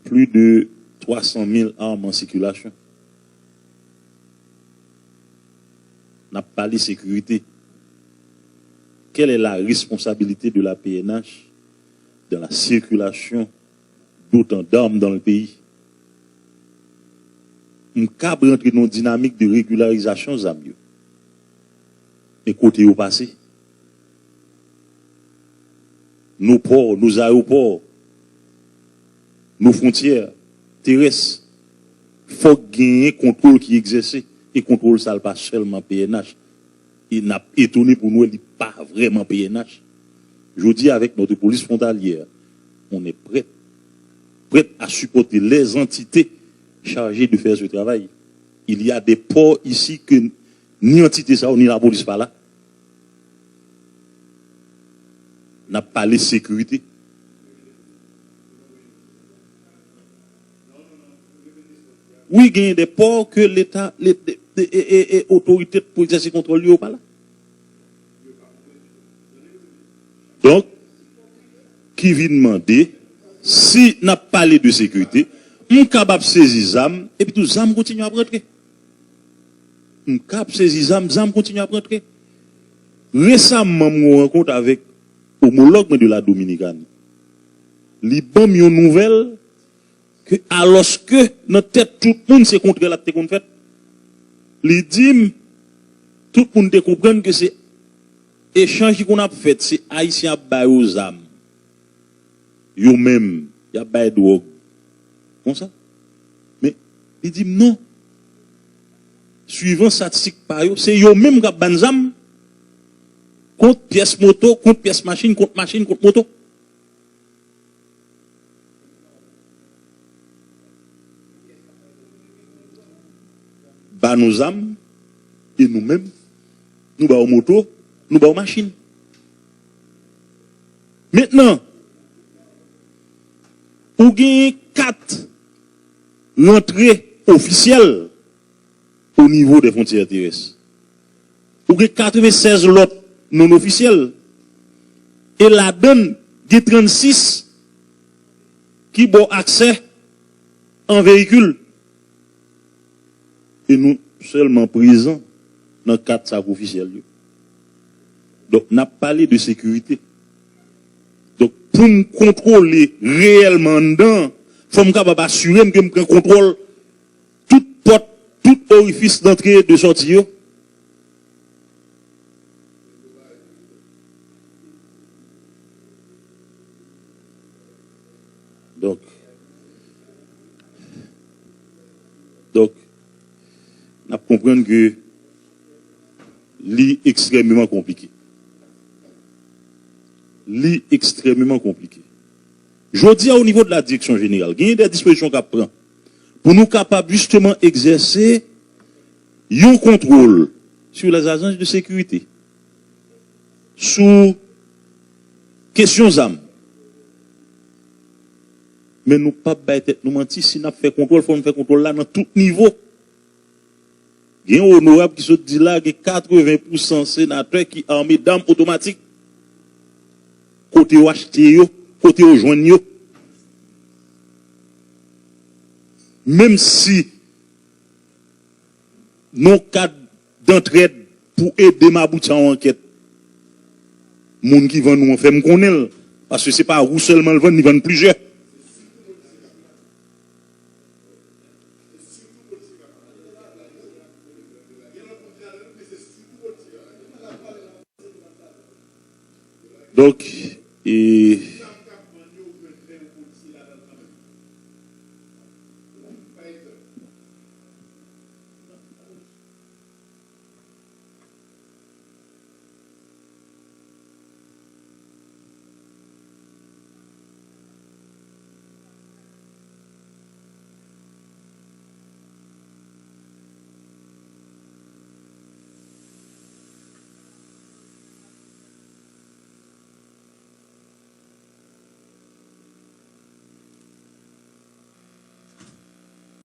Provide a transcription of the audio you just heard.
plus de 300 000 armes en circulation. N'a pas de sécurité. Quelle est la responsabilité de la PNH dans la circulation d'autant d'armes dans le pays? On peut rentrer dans une dynamique de régularisation, Zamio. Et côté au passé, nos ports, nos aéroports, nos frontières terrestres, il faut gagner un contrôle qui exerce. Et contrôle ça pas seulement PNH. Il n'a étonné pour nous, il n'est pas vraiment PNH. Je dis avec notre police frontalière, on est prêt à supporter les entités chargées de faire ce travail. Il y a des ports ici que ni entité ça, ni la police pas là. N'a pas les sécurités. Oui, il y a des ports que l'État, et autorités pour exercer contrôle, lui, pas là. Donc, qui vient demander, si n'a pas parlé de sécurité, on est capable de saisir les armes, et puis tout les armes continuent à rentrer. On est capable de saisir les armes, les armes continuent à rentrer. Récemment, je rencontre avec homologue de la Dominicane. Il y a une nouvelle que, alors que dans tête tout le monde s'est contre la tête qu'on fait, il dit, tout le monde comprend que c'est échange qu'on a fait, c'est Haïtien bail aux âmes. Yo même, y a bail drogue. Comme ça. Mais, il dit non. Suivant statistique par yo, c'est yo même qui a ban âmes. Contre pièce moto, contre pièce machine, contre moto. Bah nos âmes, et nous-mêmes, nous bah aux motos, nous bah aux machines. Maintenant, ou gagne 4 rentrées officielles au niveau des frontières terrestres. Ou gagne 96 lots non officiels. Et la donne des 36 qui ont accès en véhicule. Et nous seulement présents dans 4 sacs officiels. Donc, on a parlé de sécurité. Donc, pour me contrôler réellement dedans, il faut me capable assurer que je contrôle toute porte, tout orifice d'entrée et de sortie. Donc, on comprend que c'est extrêmement compliqué. Extrêmement compliqué. Je dis au niveau de la direction générale, il y a des dispositions qu'on prend pour nous capables justement exercer un contrôle sur les agences de sécurité, sous questions âmes. Mais nous pas nous mentir si nous fait contrôle, il faut nous faire contrôle là dans tout niveau. Il y a un honorable qui se dit là que 80% sénateurs qui armés d'armes automatiques. Côté ou acheter yo, côté ou joindre yo. Même si nos cadres d'entraide pour aider ma boutique en enquête, moun qui vend nous en fait me connaît parce que c'est pas où seulement le vend, ils vendent plusieurs. Donc, et